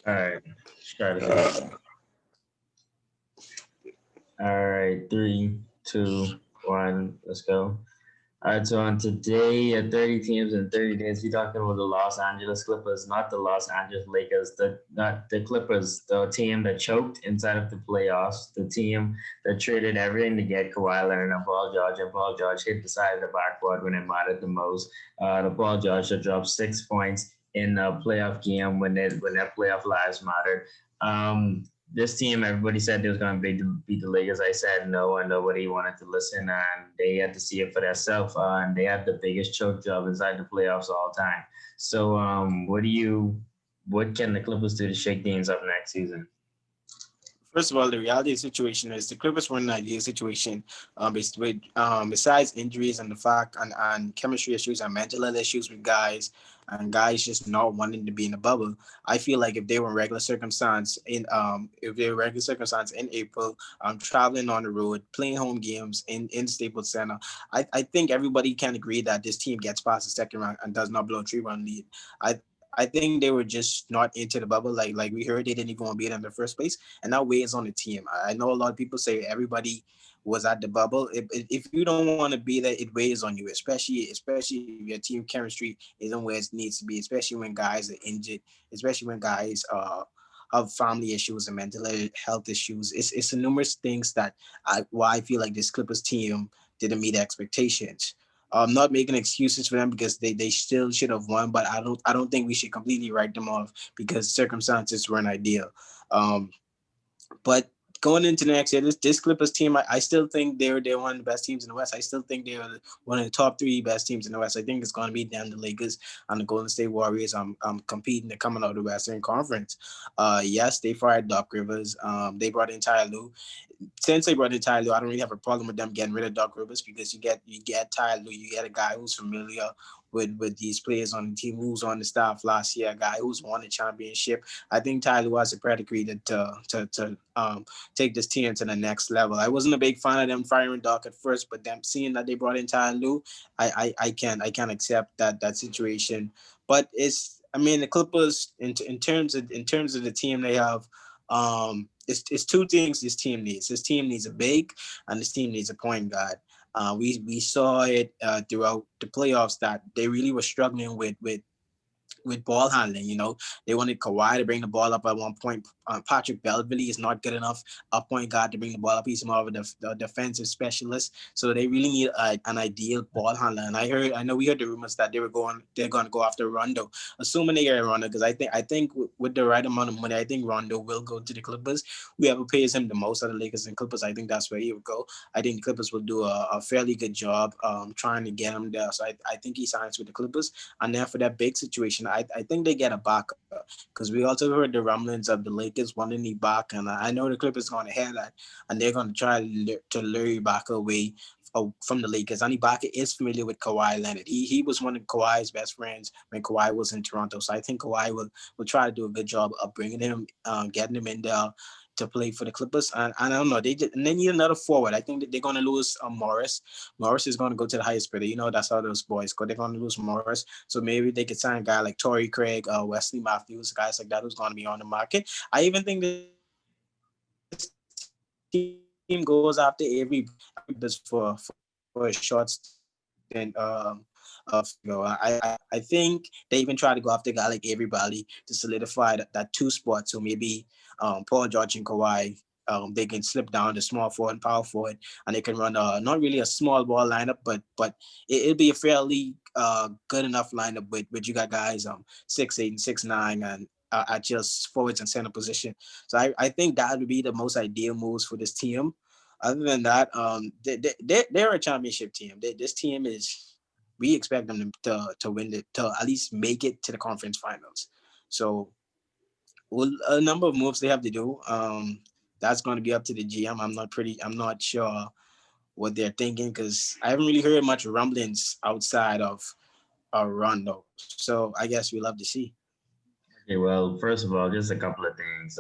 All right. Strategy. All right. Three, two, one. Let's go. All right, so on today at 30 teams in 30 days, we're talking about the Los Angeles Clippers, not the Los Angeles Lakers, not the Clippers, the team that choked inside of the playoffs, the team that traded everything to get Kawhi Leonard and Paul George, and Paul George hit the side of the backboard when it mattered the most. The Paul George that dropped 6 points in a playoff game when their playoff lives mattered. This team, everybody said they was going to beat the Lakers. I said no, and nobody wanted to listen, and they had to see it for themselves. And they had the biggest choke job inside the playoffs all time. So, what can the Clippers do to shake things up next season? First of all, the reality of the situation is the Clippers were in an ideal situation. Besides injuries and the fact and chemistry issues and mental health issues with guys and guys just not wanting to be in the bubble. I feel like if they were in regular circumstance in April, traveling on the road, playing home games in Staples Center, I think everybody can agree that this team gets past the second round and does not blow a 3-1 lead. I think they were just not into the bubble. Like we heard, they didn't even want to be in the first place, and that weighs on the team. I know a lot of people say everybody was at the bubble. If you don't want to be there, it weighs on you, especially if your team chemistry isn't where it needs to be, especially when guys are injured, especially when guys have family issues and mental health issues. It's the numerous things that why I feel like this Clippers team didn't meet expectations. I'm not making excuses for them because they still should have won, but I don't think we should completely write them off because circumstances weren't ideal. Um, but going into next year, this Clippers team, I still think they're one of the best teams in the West. I still think they're one of the top three best teams in the West. I think it's going to be them, the Lakers, and the Golden State Warriors. Competing. They're coming out of the Western Conference. Yes, they fired Doc Rivers. They brought in Ty Lue. Since they brought in Ty Lue, I don't really have a problem with them getting rid of Doc Rivers because you get Ty Lue, you get a guy who's familiar with these players on the team, who's on the staff last year, a guy who's won a championship. I think Ty Lue has a predicate to take this team to the next level. I wasn't a big fan of them firing Doc at first, but them seeing that they brought in Ty Lue, I can accept that situation. But I mean the Clippers in terms of the team they have, it's two things this team needs. This team needs a big, and this team needs a point guard. We saw it throughout the playoffs that they really were struggling with ball handling. They wanted Kawhi to bring the ball up at one point. Patrick Beverly is not good enough a point guard to bring the ball up. He's more of a defensive specialist. So they really need an ideal ball handler. And I know we heard the rumors that they're going to go after Rondo, assuming they get Rondo, because I think with the right amount of money, I think Rondo will go to the Clippers. Whoever pays him the most of the Lakers and Clippers, I think that's where he would go. I think the Clippers will do a fairly good job trying to get him there. So I think he signs with the Clippers. And then for that big situation, I think they get a backer because we also heard the rumblings of the Lakers wanting Ibaka, and I know the Clippers going to hear that, and they're going to try to lure Ibaka away from the Lakers. And Ibaka is familiar with Kawhi Leonard. He was one of Kawhi's best friends when Kawhi was in Toronto, so I think Kawhi will try to do a good job of bringing him, getting him in there to play for the Clippers. And I don't know, and they need another forward. I think that they're going to lose Morris. Morris is going to go to the highest bidder. That's how those boys go. They're going to lose Morris. So maybe they could sign a guy like Torrey Craig, Wesley Matthews, guys like that who's going to be on the market. I even think this team goes after every for a short stint of I think they even try to go after a guy like everybody to solidify that two spot. So maybe Paul George and Kawhi, they can slip down to small forward and power forward, and they can run not really a small ball lineup, but it'll be a fairly good enough lineup with you got guys 6'8" and 6'9" and at just forwards and center position. So I think that would be the most ideal moves for this team. Other than that, they're a championship team. This team is, we expect them to win it, to at least make it to the conference finals. So a number of moves they have to do. That's going to be up to the GM. I'm not sure what they're thinking because I haven't really heard much rumblings outside of Rondo. So I guess we love to see. Okay, well, first of all, just a couple of things.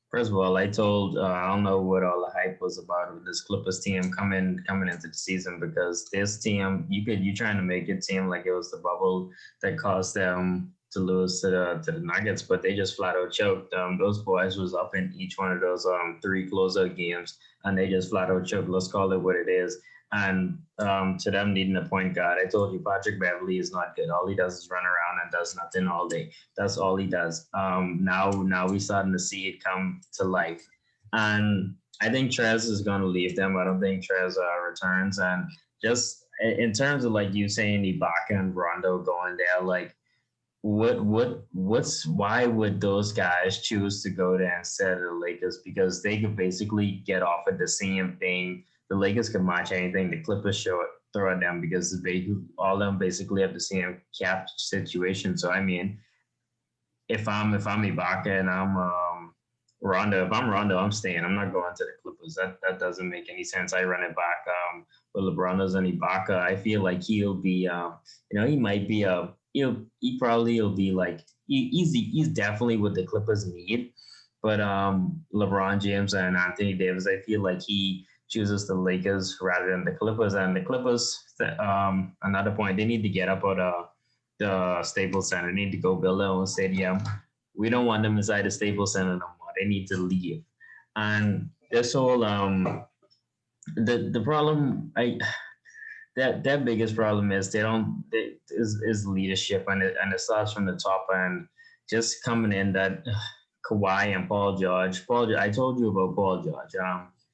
First of all, I don't know what all the hype was about with this Clippers team coming into the season because this team, you trying to make it seem like it was the bubble that caused them to lose to the Nuggets, but they just flat out choked. Those boys was up in each one of those three closeout games, and they just flat out choked. Let's call it what it is. And to them needing a point guard, I told you Patrick Beverly is not good. All he does is run around and does nothing all day. That's all he does. Now we starting to see it come to life, and I think Trez is going to leave them. I don't think Trez returns, and just in terms of like you saying Ibaka and Rondo going there, like what's why would those guys choose to go there instead of the Lakers? Because they could basically get offered the same thing. The Lakers could match anything the Clippers show throw at them because they all of them basically have the same cap situation. So I mean, if I'm Ibaka and I'm Rondo, if I'm Rondo, I'm staying. I'm not going to the Clippers. That doesn't make any sense. I run it back with LeBron and Ibaka. I feel like he'll be he might be he probably will be like he's definitely what the Clippers need. But LeBron James and Anthony Davis, I feel like he chooses the Lakers rather than the Clippers. And the Clippers, another point, they need to get up out of the Staples Center. They need to go build their own stadium. We don't want them inside the Staples Center no more. They need to leave. And this whole the problem their biggest problem is is leadership, and it starts from the top end, just coming in that Kawhi and Paul George. I told you about Paul George.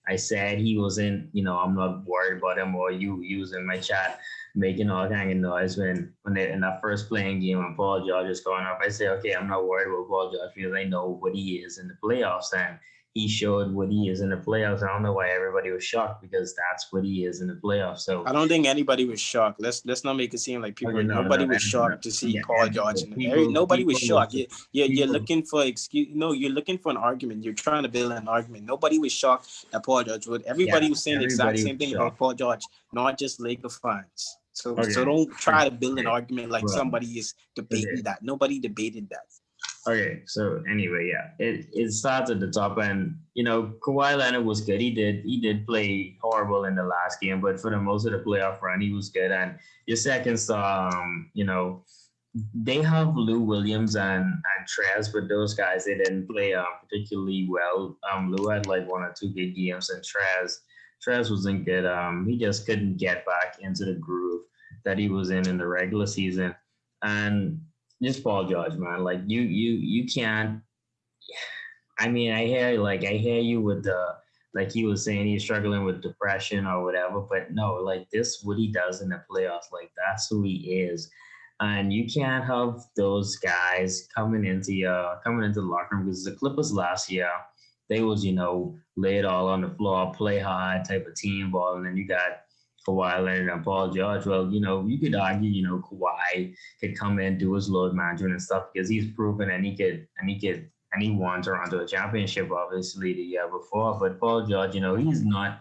I said he wasn't, I'm not worried about him, or you using my chat making all kind of noise when they in that first playing game when Paul George is going up. I say, okay, I'm not worried about Paul George because I know what he is in the playoffs, and he showed what he is in the playoffs. I don't know why everybody was shocked, because that's what he is in the playoffs. So I don't think anybody was shocked. Let's not make it seem like people. Okay, nobody was shocked to see Paul George. Nobody was shocked. You're looking for excuse. No, you're looking for an argument. You're trying to build an argument. Nobody was shocked that Paul George would. Everybody was saying the exact same thing about Paul George, not just Laker fans. So don't try to build an argument like somebody is debating that. Nobody debated that. Okay, so anyway, yeah, it starts at the top, and Kawhi Leonard was good. He did play horrible in the last game, but for the most of the playoff run, he was good. And your second star, they have Lou Williams and Trez, but those guys, they didn't play particularly well. Lou had like one or two good games, and Trez wasn't good. He just couldn't get back into the groove that he was in the regular season, and just Paul George, man. Like you can't. I mean, I hear you with the, like he was saying he's struggling with depression or whatever, but no, like this what he does in the playoffs, like that's who he is, and you can't have those guys coming into the locker room, because the Clippers last year, they was lay it all on the floor, play hard type of team ball, and then you got Kawhi Leonard and Paul George. Well, you could argue, Kawhi could come in, do his load management and stuff, because he's proven and he won Toronto a championship obviously the year before. But Paul George, he's not.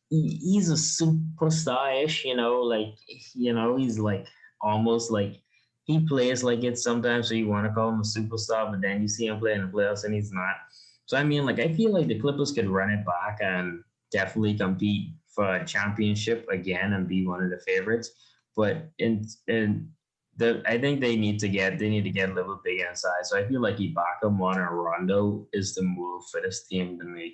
He's a superstar-ish, he's like almost like he plays like it sometimes, so you want to call him a superstar, but then you see him play in the playoffs and he's not. So I mean, like I feel like the Clippers could run it back and definitely compete for a championship again and be one of the favorites. But I think they need to get a little bigger inside. So I feel like Ibaka, Mon, and Rondo is the move for this team to make.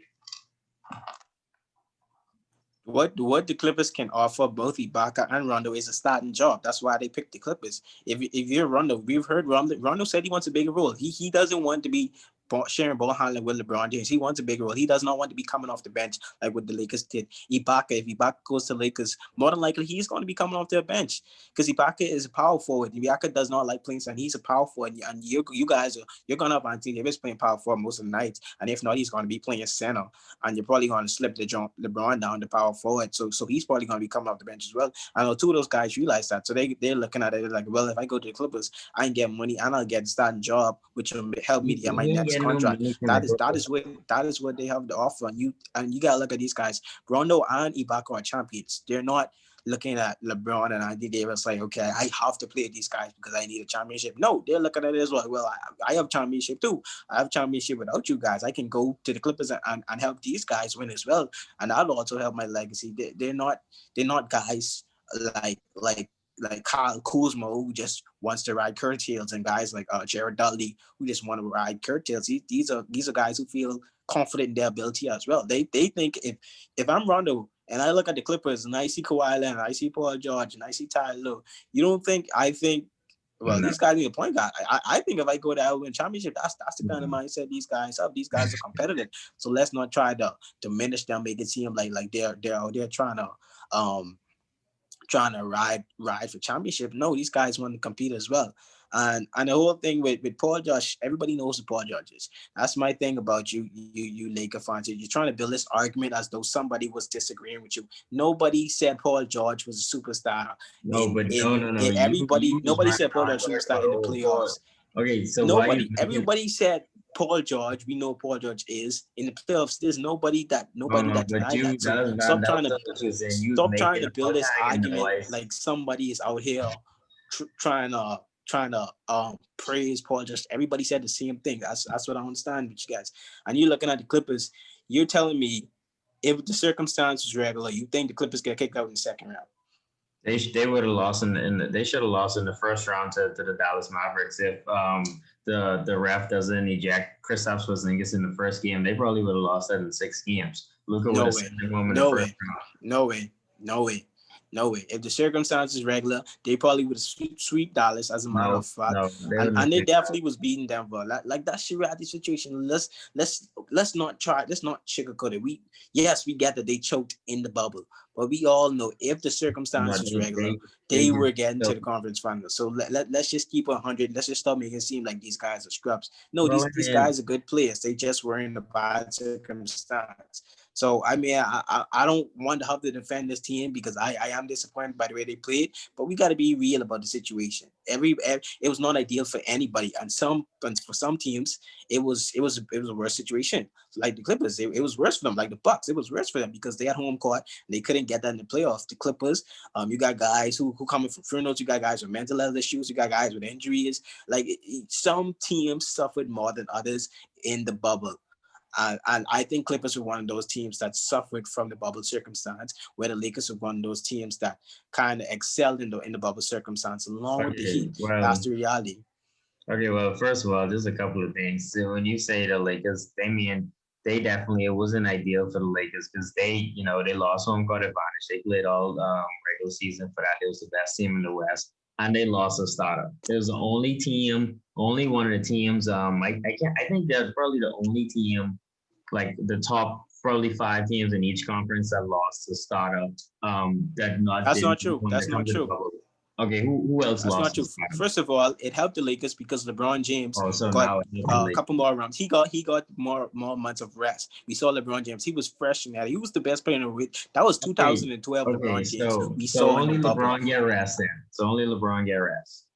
What the Clippers can offer both Ibaka and Rondo is a starting job. That's why they picked the Clippers. If you're Rondo, we've heard Rondo said he wants a bigger role. He doesn't want to be sharing ball handling with LeBron James. He wants a bigger role. He does not want to be coming off the bench like what the Lakers did. If Ibaka goes to Lakers, more than likely he's going to be coming off their bench, because Ibaka is a power forward. Ibaka does not like playing center. He's a power forward, and you guys you're going to have Anthony Davis playing power forward most of the nights, and if not, he's going to be playing center, and you're probably going to slip LeBron down to power forward. So he's probably going to be coming off the bench as well. I know two of those guys realize that, so they're looking at it like, well, if I go to the Clippers, I can get money and I'll get a starting job, which will help me to get my next contract. That is what they have to offer. And you gotta look at these guys. Rondo and Ibaka are champions. They're not looking at LeBron and Anthony Davis like, okay, I have to play these guys because I need a championship. No, they're looking at it as well. Well, I have championship too. I have championship without you guys. I can go to the Clippers and help these guys win as well, and that'll also help my legacy. They're not guys like like Kyle Kuzma, who just wants to ride curtails, and guys like Jared Dudley, who just want to ride curtails. These are guys who feel confident in their ability as well. They think if I'm Rondo and I look at the Clippers and I see Kawhi Leonard, I see Paul George, and I see Tyler Lue, you don't think I think, well, No. these guys need a point guard. I think if I go to I win championship, that's the kind of mindset these guys have. These guys are competitive, so let's not try to diminish them, make it seem like they're trying to ride for championship. No, these guys want to compete as well. And the whole thing with Paul George, everybody knows who Paul George is. That's my thing about you Laker fans. You're trying to build this argument as though somebody was disagreeing with you. Nobody said Paul George was a superstar. No, but no. Nobody said Paul George was a superstar in the playoffs. Okay, so Everybody said Paul George. We know Paul George is in the playoffs. There's nobody that denied that. So stop trying to build this argument like somebody is out here trying to praise Paul George. Everybody said the same thing. That's what I understand with you guys. And you're looking at the Clippers. You're telling me if the circumstance was regular, you think the Clippers get kicked out in the second round? They would have lost they should have lost in the first round to the Dallas Mavericks if the ref doesn't eject Kristaps Porzingis in the first game. They probably would have lost that in 6 games. Luka would have sent them home in the first round. No way. If the circumstances regular, they probably would have sweep Dallas, as a matter of fact. And they definitely was beating Denver. Like that Shirati situation. Let's not sugarcoat it. We get that they choked in the bubble, but we all know if the circumstances regular, they were getting to the conference finals. So let's just keep 100. Let's just stop making it seem like these guys are scrubs. No, these guys are good players. They just were in a bad circumstance. So, I mean, I don't want to have to defend this team because I am disappointed by the way they played, but we got to be real about the situation. It was not ideal for anybody, and for some teams, it was a worse situation. Like the Clippers, it was worse for them. Like the Bucks, it was worse for them because they had home court and they couldn't get that in the playoffs. The Clippers, you got guys who coming from funerals, you got guys with mental health issues, you got guys with injuries. Like some teams suffered more than others in the bubble. And I think Clippers were one of those teams that suffered from the bubble circumstance, where the Lakers were one of those teams that kind of excelled in the bubble circumstance along with the Heat. That's the reality. Okay, well, first of all, there's a couple of things. So when you say the Lakers, they definitely, it wasn't ideal for the Lakers because they lost home court advantage. They played all regular season for that. It was the best team in the West. And they lost a starter. It was the only one of the teams. I think they're probably the only team, like the top probably 5 teams in each conference that lost a starter. That's not true. That's not true. Okay, who else That's lost? That's not true. First of all, it helped the Lakers because LeBron James got a couple more rounds. He got more months of rest. We saw LeBron James. He was fresh in that. He was the best player in the league. That was 2012 LeBron James. So only LeBron get rest then. So only LeBron get rest.